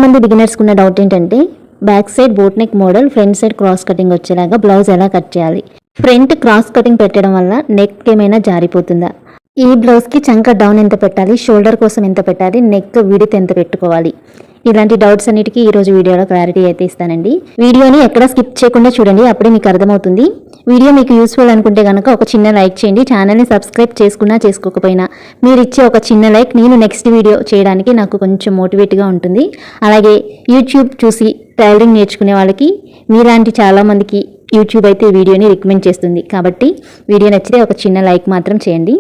చాలామంది బిగినర్స్కి ఉన్న డౌట్ ఏంటంటే back side boat neck model front side cross cutting వచ్చేలాగా బ్లౌజ్ ఎలా కట్ చేయాలి. ఫ్రంట్ క్రాస్ కటింగ్ పెట్టడం వల్ల నెక్ ఏమైనా జారిపోతుందా, ఈ బ్లౌజ్కి చంక డౌన్ ఎంత పెట్టాలి, షోల్డర్ కోసం ఎంత పెట్టాలి, నెక్ విడిత్ ఎంత పెట్టుకోవాలి, ఇలాంటి డౌట్స్ అన్నిటికీ ఈరోజు వీడియోలో క్లారిటీ అయితే ఇస్తానండి. వీడియోని ఎక్కడ స్కిప్ చేయకుండా చూడండి, అప్పుడే మీకు అర్థమవుతుంది. వీడియో మీకు యూస్ఫుల్ అనుకుంటే కనుక ఒక చిన్న లైక్ చేయండి. ఛానల్ని సబ్స్క్రైబ్ చేసుకున్నా చేసుకోకపోయినా మీరు ఇచ్చే ఒక చిన్న లైక్ నేను నెక్స్ట్ వీడియో చేయడానికి నాకు కొంచెం మోటివేట్గా ఉంటుంది. అలాగే యూట్యూబ్ చూసి టైలరింగ్ నేర్చుకునే వాళ్ళకి మీలాంటి చాలామందికి యూట్యూబ్ అయితే వీడియోని రికమెండ్ చేస్తుంది. కాబట్టి వీడియో నచ్చితే ఒక చిన్న లైక్ మాత్రం చేయండి.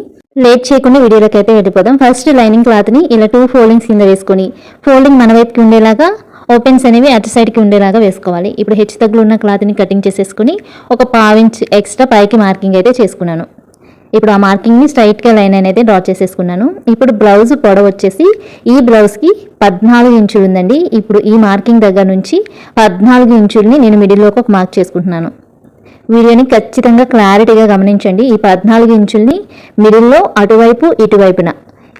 లేట్ చేయకుండా వీడియోలోకి అయితే వెళ్ళిపోదాం. ఫస్ట్ లైనింగ్ క్లాత్ని ఇలా 2 ఫోల్డింగ్స్ కింద వేసుకొని ఫోల్డింగ్ మన వైపుకి ఉండేలాగా, ఓపెన్స్ అనేవి అటు సైడ్కి ఉండేలాగా వేసుకోవాలి. ఇప్పుడు హెచ్చు తగ్గులు ఉన్న క్లాత్ని కటింగ్ చేసేసుకుని ఒక 1/2 ఇంచ్ ఎక్స్ట్రా పైకి మార్కింగ్ అయితే చేసుకున్నాను. ఇప్పుడు ఆ మార్కింగ్ని స్ట్రైట్గా లైన్ అనేది డ్రా చేసేసుకున్నాను. ఇప్పుడు బ్లౌజ్ పొడవు వచ్చేసి ఈ బ్లౌజ్కి 14 ఇంచులు ఉందండి. ఇప్పుడు ఈ మార్కింగ్ దగ్గర నుంచి 14 ఇంచుల్ని నేను మిడిల్లోకి ఒక మార్క్ చేసుకుంటున్నాను. వీడియోని ఖచ్చితంగా క్లారిటీగా గమనించండి. ఈ 14 ఇంచుల్ని మిడిల్లో అటువైపు ఇటువైపున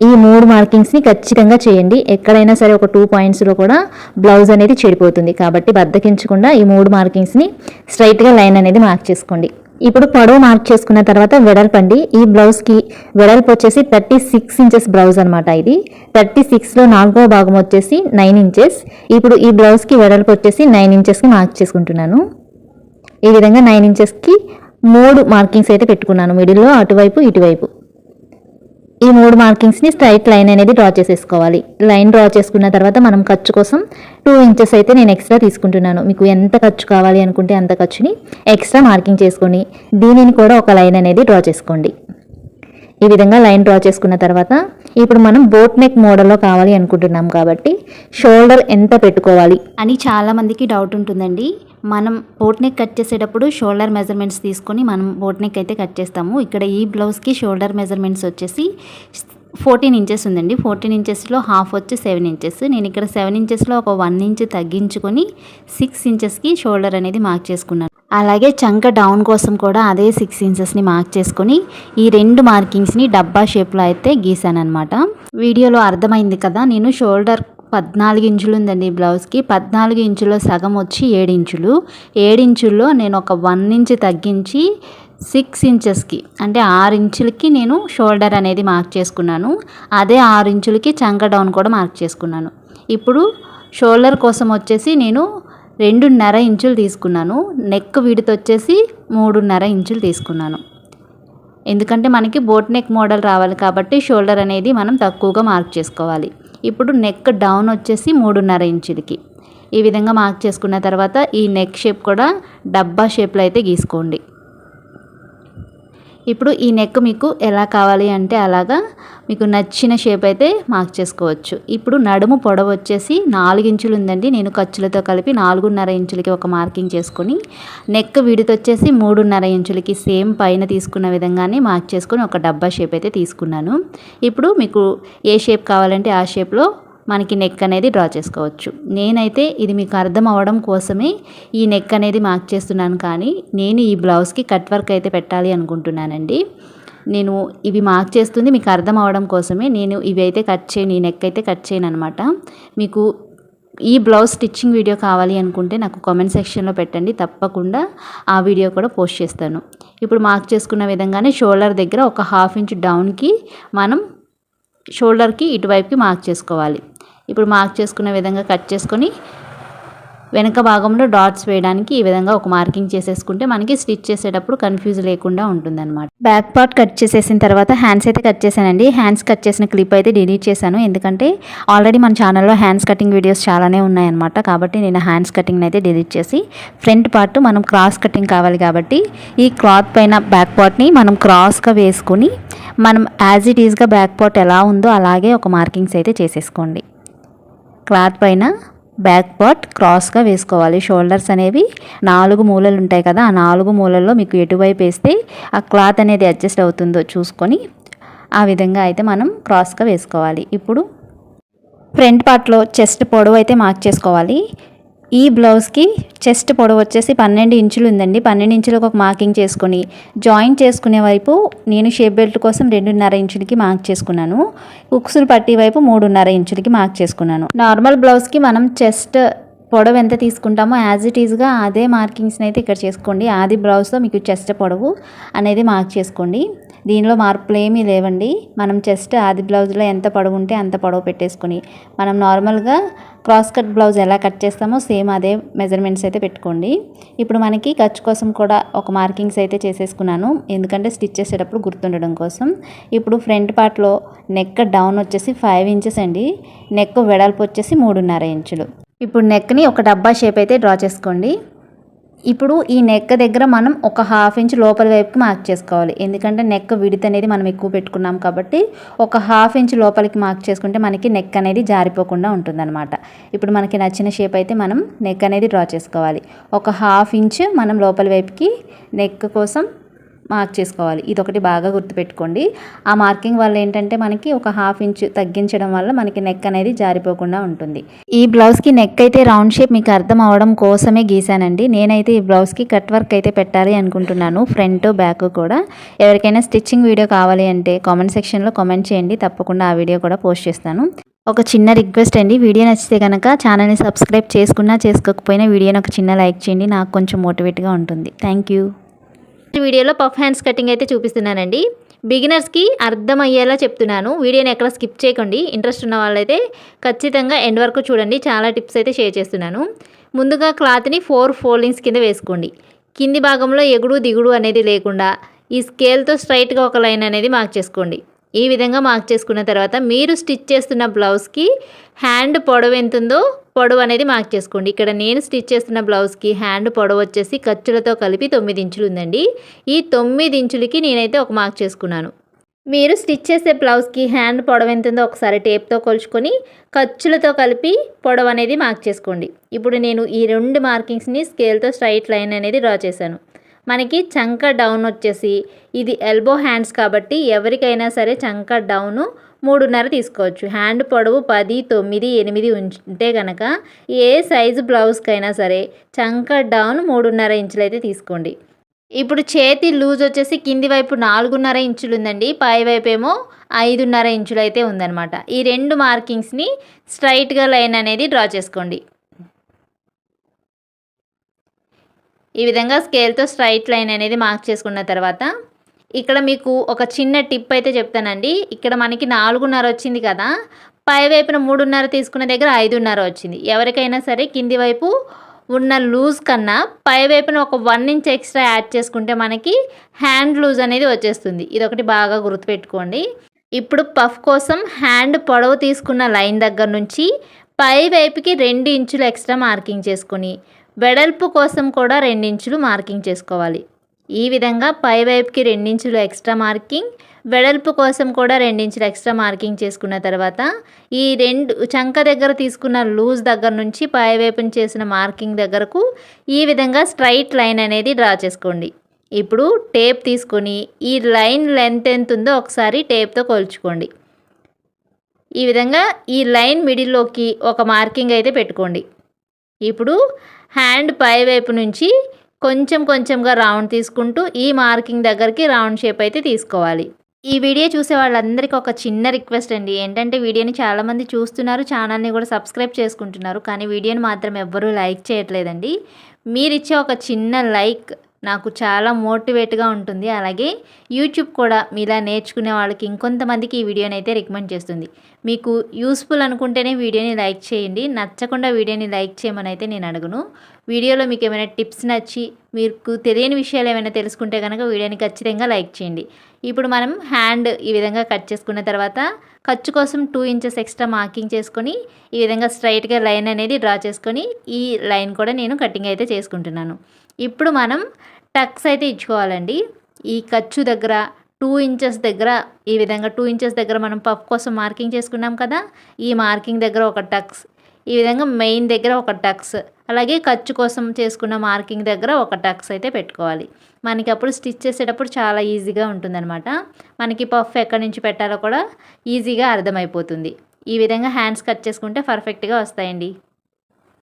ఈ 3 మార్కింగ్స్ని ఖచ్చితంగా చేయండి. ఎక్కడైనా సరే ఒక 2 పాయింట్స్లో కూడా బ్లౌజ్ అనేది చెడిపోతుంది. కాబట్టి బద్దకించకుండా ఈ 3 మార్కింగ్స్ని స్ట్రైట్గా లైన్ అనేది మార్క్ చేసుకోండి. ఇప్పుడు పొడవు మార్క్ చేసుకున్న తర్వాత వెడల్పండి. ఈ బ్లౌజ్కి వెడల్పు వచ్చేసి 36 ఇంచెస్ బ్లౌజ్ అనమాట. ఇది 36లో 4వ భాగం వచ్చేసి 9 ఇంచెస్. ఇప్పుడు ఈ బ్లౌజ్కి వెడల్పు వచ్చేసి 9 ఇంచెస్కి మార్క్ చేసుకుంటున్నాను. ఈ విధంగా 9 ఇంచెస్కి 3 మార్కింగ్స్ అయితే పెట్టుకున్నాను, మిడిల్లో అటువైపు ఇటువైపు. ఈ 3 మార్కింగ్స్ని స్ట్రైట్ లైన్ అనేది డ్రా చేసేసుకోవాలి. లైన్ డ్రా చేసుకున్న తర్వాత మనం ఖర్చు కోసం 2 ఇంచెస్ అయితే నేను ఎక్స్ట్రా తీసుకుంటున్నాను. మీకు ఎంత ఖర్చు కావాలి అనుకుంటే అంత ఖర్చుని ఎక్స్ట్రా మార్కింగ్ చేసుకొని దీనిని కూడా ఒక లైన్ అనేది డ్రా చేసుకోండి. ఈ విధంగా లైన్ డ్రా చేసుకున్న తర్వాత ఇప్పుడు మనం బోట్ నెక్ మోడల్లో కావాలి అనుకుంటున్నాం కాబట్టి షోల్డర్ ఎంత పెట్టుకోవాలి అని చాలామందికి డౌట్ ఉంటుందండి. మనం బోట్ నెక్ కట్ చేసేటప్పుడు షోల్డర్ మెజర్మెంట్స్ తీసుకొని మనం బోట్ నెక్ అయితే కట్ చేస్తాము. ఇక్కడ ఈ బ్లౌజ్కి షోల్డర్ మెజర్మెంట్స్ వచ్చేసి 14 ఇంచెస్ ఉందండి. 14 ఇంచెస్లో హాఫ్ వచ్చి 7 ఇంచెస్. నేను ఇక్కడ 7 ఇంచెస్లో ఒక 1 ఇంచ్ తగ్గించుకొని 6 ఇంచెస్కి షోల్డర్ అనేది మార్క్ చేసుకున్నాను. అలాగే చంక డౌన్ కోసం కూడా అదే 6 ఇంచెస్ని మార్క్ చేసుకొని ఈ 2 మార్కింగ్స్ని డబ్బా షేప్లో అయితే గీసాను అనమాట. వీడియోలో అర్థమైంది కదా. నేను షోల్డర్ 14 ఇంచులు ఉందండి బ్లౌజ్కి. 14 ఇంచులో సగం వచ్చి 7 ఇంచులు. 7 ఇంచుల్లో నేను ఒక 1 ఇంచ్ తగ్గించి 6 ఇంచెస్కి అంటే 6 ఇంచులకి నేను షోల్డర్ అనేది మార్క్ చేసుకున్నాను. అదే 6 ఇంచులకి చంక డౌన్ కూడా మార్క్ చేసుకున్నాను. ఇప్పుడు షోల్డర్ కోసం వచ్చేసి నేను 2.5 ఇంచులు తీసుకున్నాను. నెక్ విడ్త్ వచ్చేసి 3.5 ఇంచులు తీసుకున్నాను. ఎందుకంటే మనకి బోట్ నెక్ మోడల్ రావాలి కాబట్టి షోల్డర్ అనేది మనం తక్కువగా మార్క్ చేసుకోవాలి. ఇప్పుడు నెక్ డౌన్ వచ్చేసి 3.5 ఇంచులకి ఈ విధంగా మార్క్ చేసుకున్న తర్వాత ఈ నెక్ షేప్ కూడా డబ్బా షేప్లో అయితే గీసుకోండి. ఇప్పుడు ఈ నెక్ మీకు ఎలా కావాలి అంటే అలాగా మీకు నచ్చిన షేప్ అయితే మార్క్ చేసుకోవచ్చు. ఇప్పుడు నడుము పొడవు వచ్చేసి 4 ఇంచులు ఉందండి. నేను ఖర్చులతో కలిపి 4.5 ఇంచులకి ఒక మార్కింగ్ చేసుకొని నెక్ విడ్త్ వచ్చేసి 3.5 ఇంచులకి సేమ్ పైన తీసుకున్న విధంగానే మార్క్ చేసుకొని ఒక డబ్బా షేప్ అయితే తీసుకున్నాను. ఇప్పుడు మీకు ఏ షేప్ కావాలంటే ఆ షేప్లో మనకి నెక్ అనేది డ్రా చేసుకోవచ్చు. నేనైతే ఇది మీకు అర్థం అవ్వడం కోసమే ఈ నెక్ అనేది మార్క్ చేస్తున్నాను, కానీ నేను ఈ బ్లౌజ్కి కట్ వర్క్ అయితే పెట్టాలి అనుకుంటున్నానండి. నేను ఇవి మార్క్ చేస్తుంది మీకు అర్థం అవ్వడం కోసమే. నేను ఇవి అయితే కట్ చేయను, ఈ నెక్ అయితే కట్ చేయను అనమాట. మీకు ఈ బ్లౌజ్ స్టిచ్చింగ్ వీడియో కావాలి అనుకుంటే నాకు కామెంట్ సెక్షన్లో పెట్టండి, తప్పకుండా ఆ వీడియో కూడా పోస్ట్ చేస్తాను. ఇప్పుడు మార్క్ చేసుకున్న విధంగానే షోల్డర్ దగ్గర ఒక 1/2 ఇంచ్ డౌన్కి మనం షోల్డర్కి ఇటువైపుకి మార్క్ చేసుకోవాలి. ఇప్పుడు మార్క్ చేసుకున్న విధంగా కట్ చేసుకొని వెనక భాగంలో డాట్స్ వేయడానికి ఈ విధంగా ఒక మార్కింగ్ చేసేసుకుంటే మనకి స్టిచ్ చేసేటప్పుడు కన్ఫ్యూజ్ లేకుండా ఉంటుందన్నమాట. బ్యాక్ పార్ట్ కట్ చేసేసిన తర్వాత హ్యాండ్స్ అయితే కట్ చేశానండి. హ్యాండ్స్ కట్ చేసిన క్లిప్ అయితే డిలీట్ చేశాను, ఎందుకంటే ఆల్రెడీ మన ఛానల్లో హ్యాండ్స్ కటింగ్ వీడియోస్ చాలానే ఉన్నాయన్నమాట. కాబట్టి నేను హ్యాండ్స్ కటింగ్ అయితే డిలీట్ చేసి ఫ్రంట్ పార్ట్ మనం క్రాస్ కటింగ్ కావాలి కాబట్టి ఈ క్లాత్ పైన బ్యాక్ పార్ట్ని మనం క్రాస్గా వేసుకొని మనం యాజ్ ఇట్ ఈజ్గా బ్యాక్ పార్ట్ ఎలా ఉందో అలాగే ఒక మార్కింగ్స్ అయితే చేసేసుకోండి. క్లాత్ పైన బ్యాక్ పార్ట్ క్రాస్గా వేసుకోవాలి. షోల్డర్స్ అనేవి 4 మూలలు ఉంటాయి కదా, ఆ 4 మూలల్లో మీకు ఎటువైపు వేస్తే ఆ క్లాత్ అనేది అడ్జస్ట్ అవుతుందో చూసుకొని ఆ విధంగా అయితే మనం క్రాస్గా వేసుకోవాలి. ఇప్పుడు ఫ్రంట్ పార్ట్లో చెస్ట్ పొడవు అయితే మార్క్ చేసుకోవాలి. ఈ బ్లౌజ్కి చెస్ట్ పొడవు వచ్చేసి 12 ఇంచులు ఉందండి. 12 ఇంచులకు ఒక మార్కింగ్ చేసుకొని జాయింట్ చేసుకునే వైపు నేను షేప్ బెల్ట్ కోసం 2.5 ఇంచులకి మార్క్ చేసుకున్నాను. ఉక్సులు పట్టీ వైపు 3.5 ఇంచులకి మార్క్ చేసుకున్నాను. నార్మల్ బ్లౌజ్కి మనం చెస్ట్ పొడవు ఎంత తీసుకుంటామో యాజ్ ఇట్ ఈజ్గా అదే మార్కింగ్స్ని అయితే ఇక్కడ చేసుకోండి. ఆది బ్లౌజ్లో మీకు చెస్ట్ పొడవు అనేది మార్క్ చేసుకోండి. దీనిలో మార్పులు ఏమీ లేవండి. మనం చెస్ట్ ఆది బ్లౌజ్లో ఎంత పొడవు ఉంటే అంత పొడవు పెట్టేసుకొని మనం నార్మల్గా క్రాస్ కట్ బ్లౌజ్ ఎలా కట్ చేస్తామో సేమ్ అదే మెజర్మెంట్స్ అయితే పెట్టుకోండి. ఇప్పుడు మనకి ఖర్చు కోసం కూడా ఒక మార్కింగ్స్ అయితే చేసేసుకున్నాను, ఎందుకంటే స్టిచ్ చేసేటప్పుడు గుర్తుండడం కోసం. ఇప్పుడు ఫ్రంట్ పార్ట్లో నెక్ డౌన్ వచ్చేసి 5 ఇంచెస్ అండి. నెక్ వెడల్పు వచ్చేసి 3.5 ఇంచులు. ఇప్పుడు నెక్ని ఒక డబ్బా షేప్ అయితే డ్రా చేసుకోండి. ఇప్పుడు ఈ నెక్ దగ్గర మనం ఒక 1/2 ఇంచ్ లోపల వైపుకి మార్క్ చేసుకోవాలి, ఎందుకంటే నెక్ విడ్త్ అనేది మనం ఎక్కువ పెట్టుకున్నాం కాబట్టి ఒక 1/2 ఇంచ్ లోపలికి మార్క్ చేసుకుంటే మనకి నెక్ అనేది జారిపోకుండా ఉంటుందన్నమాట. ఇప్పుడు మనకి నచ్చిన షేప్ అయితే మనం నెక్ అనేది డ్రా చేసుకోవాలి. ఒక 1/2 ఇంచ్ మనం లోపల వైపుకి నెక్ కోసం మార్క్ చేసుకోవాలి. ఇదొకటి బాగా గుర్తుపెట్టుకోండి. ఆ మార్కింగ్ వల్ల ఏంటంటే మనకి ఒక 1/2 ఇంచ్ తగ్గించడం వల్ల మనకి నెక్ అనేది జారిపోకుండా ఉంటుంది. ఈ బ్లౌజ్కి నెక్ అయితే రౌండ్ షేప్ మీకు అర్థం అవడం కోసమే గీసానండి. నేనైతే ఈ బ్లౌజ్కి కట్ వర్క్ అయితే పెట్టాలి అనుకుంటున్నాను, ఫ్రంట్ బ్యాక్ కూడా. ఎవరికైనా స్టిచ్చింగ్ వీడియో కావాలి అంటే కామెంట్ సెక్షన్లో కామెంట్ చేయండి, తప్పకుండా ఆ వీడియో కూడా పోస్ట్ చేస్తాను. ఒక చిన్న రిక్వెస్ట్ అండి, వీడియో నచ్చితే కనుక ఛానల్ని సబ్స్క్రైబ్ చేసుకున్నా చేసుకోకపోయినా వీడియోని ఒక చిన్న లైక్ చేయండి, నాకు కొంచెం మోటివేట్గా ఉంటుంది. Thank you. వీడియోలో పఫ్ హ్యాండ్స్ కటింగ్ అయితే చూపిస్తున్నానండి. బిగినర్స్కి అర్థమయ్యేలా చెప్తున్నాను, వీడియోని ఎక్కడ స్కిప్ చేయకండి. ఇంట్రెస్ట్ ఉన్న వాళ్ళైతే ఖచ్చితంగా ఎండ్ వరకు చూడండి, చాలా టిప్స్ అయితే షేర్ చేస్తున్నాను. ముందుగా క్లాత్ని 4 ఫోల్డింగ్స్ కింద వేసుకోండి. కింది భాగంలో ఎగుడు దిగుడు అనేది లేకుండా ఈ స్కేల్తో స్ట్రైట్గా ఒక లైన్ అనేది మార్క్ చేసుకోండి. ఈ విధంగా మార్క్ చేసుకున్న తర్వాత మీరు స్టిచ్ చేస్తున్న బ్లౌజ్కి హ్యాండ్ పొడవు ఎంత ఉందో పొడవు అనేది మార్క్ చేసుకోండి. ఇక్కడ నేను స్టిచ్ చేస్తున్న బ్లౌజ్కి హ్యాండ్ పొడవు వచ్చేసి ఖర్చులతో కలిపి 9 ఇంచులు ఉందండి. ఈ 9 ఇంచులకి నేనైతే ఒక మార్క్ చేసుకున్నాను. మీరు స్టిచ్ చేసే బ్లౌజ్కి హ్యాండ్ పొడవు ఎంత ఉందో ఒకసారి టేప్తో కొలుచుకొని ఖర్చులతో కలిపి పొడవు అనేది మార్క్ చేసుకోండి. ఇప్పుడు నేను ఈ 2 మార్కింగ్స్ని స్కేల్తో స్ట్రైట్ లైన్ అనేది డ్రా చేశాను. మనకి చంక డౌన్ వచ్చేసి ఇది ఎల్బో హ్యాండ్స్ కాబట్టి ఎవరికైనా సరే చంక డౌను 3.5 తీసుకోవచ్చు. హ్యాండ్ పొడవు 10, 9, 8 ఉంటే కనుక ఏ సైజు బ్లౌజ్కైనా సరే చంక డౌన్ 3.5 ఇంచులు అయితే తీసుకోండి. ఇప్పుడు చేతి లూజ్ వచ్చేసి కింది వైపు 4.5 ఇంచులు ఉందండి, పై వైపు ఏమో 5.5 ఇంచులు అయితే ఉందన్నమాట. ఈ 2 మార్కింగ్స్ని స్ట్రైట్గా లైన్ అనేది డ్రా చేసుకోండి. ఈ విధంగా స్కేల్తో స్ట్రైట్ లైన్ అనేది మార్క్ చేసుకున్న తర్వాత ఇక్కడ మీకు ఒక చిన్న టిప్ అయితే చెప్తానండి. ఇక్కడ మనకి 4.5 వచ్చింది కదా, పై వైపున 3.5 తీసుకున్న దగ్గర 5.5 వచ్చింది. ఎవరికైనా సరే కింది వైపు ఉన్న లూజ్ కన్నా పై వైపున ఒక 1 ఇంచ్ ఎక్స్ట్రా యాడ్ చేసుకుంటే మనకి హ్యాండ్ లూజ్ అనేది వచ్చేస్తుంది. ఇదొకటి బాగా గుర్తుపెట్టుకోండి. ఇప్పుడు పఫ్ కోసం హ్యాండ్ పొడవు తీసుకున్న లైన్ దగ్గర నుంచి పై వైపుకి 2 ఇంచులు ఎక్స్ట్రా మార్కింగ్ చేసుకొని వెడల్పు కోసం కూడా 2 ఇంచులు మార్కింగ్ చేసుకోవాలి. ఈ విధంగా పై వైపుకి 2 ఇంచులు ఎక్స్ట్రా మార్కింగ్, వెడల్పు కోసం కూడా 2 ఇంచులు ఎక్స్ట్రా మార్కింగ్ చేసుకున్న తర్వాత ఈ 2 చంక దగ్గర తీసుకున్న లూజ్ దగ్గర నుంచి పై వైపున చేసిన మార్కింగ్ దగ్గరకు ఈ విధంగా స్ట్రైట్ లైన్ అనేది డ్రా చేసుకోండి. ఇప్పుడు టేప్ తీసుకొని ఈ లైన్ లెంత్ ఎంత ఉందో ఒకసారి టేప్తో కొలుచుకోండి. ఈ విధంగా ఈ లైన్ మిడిల్లోకి ఒక మార్కింగ్ అయితే పెట్టుకోండి. ఇప్పుడు హ్యాండ్ పై వైపు నుంచి కొంచెం కొంచెంగా రౌండ్ తీసుకుంటూ ఈ మార్కింగ్ దగ్గరికి రౌండ్ షేప్ అయితే తీసుకోవాలి. ఈ వీడియో చూసే వాళ్ళందరికీ ఒక చిన్న రిక్వెస్ట్ అండి, ఏంటంటే వీడియోని చాలామంది చూస్తున్నారు, ఛానల్ని కూడా సబ్స్క్రైబ్ చేసుకుంటున్నారు, కానీ వీడియోని మాత్రం ఎవ్వరూ లైక్ చేయట్లేదండి. మీరిచ్చే ఒక చిన్న లైక్ నాకు చాలా మోటివేట్గా ఉంటుంది. అలాగే యూట్యూబ్ కూడా మీలా నేర్చుకునే వాళ్ళకి ఇంకొంతమందికి ఈ వీడియోని అయితే రికమెండ్ చేస్తుంది. మీకు యూస్ఫుల్ అనుకుంటేనే వీడియోని లైక్ చేయండి, నచ్చకుండా వీడియోని లైక్ చేయమని అయితే నేను అడగను. వీడియోలో మీకు ఏమైనా టిప్స్ నచ్చి మీకు తెలియని విషయాలు ఏమైనా తెలుసుకుంటే కనుక వీడియోని ఖచ్చితంగా లైక్ చేయండి. ఇప్పుడు మనం హ్యాండ్ ఈ విధంగా కట్ చేసుకున్న తర్వాత ఖర్చు కోసం 2 ఇంచెస్ ఎక్స్ట్రా మార్కింగ్ చేసుకొని ఈ విధంగా స్ట్రైట్గా లైన్ అనేది డ్రా చేసుకొని ఈ లైన్ కూడా నేను కటింగ్ అయితే చేసుకుంటున్నాను. ఇప్పుడు మనం టక్స్ అయితే ఇచ్చుకోవాలండి. ఈ ఖర్చు దగ్గర 2 ఇంచెస్ దగ్గర ఈ విధంగా 2 ఇంచెస్ దగ్గర మనం పఫ్ కోసం మార్కింగ్ చేసుకున్నాం కదా, ఈ మార్కింగ్ దగ్గర ఒక టక్స్, ఈ విధంగా మెయిన్ దగ్గర ఒక టక్స్, అలాగే ఖర్చు కోసం చేసుకున్న మార్కింగ్ దగ్గర ఒక టక్స్ అయితే పెట్టుకోవాలి. మనకి అప్పుడు స్టిచ్ చేసేటప్పుడు చాలా ఈజీగా ఉంటుందన్నమాట. మనకి పఫ్ ఎక్కడి నుంచి పెట్టాలో కూడా ఈజీగా అర్థమైపోతుంది. ఈ విధంగా హ్యాండ్స్ కట్ చేసుకుంటే పర్ఫెక్ట్గా వస్తాయండి.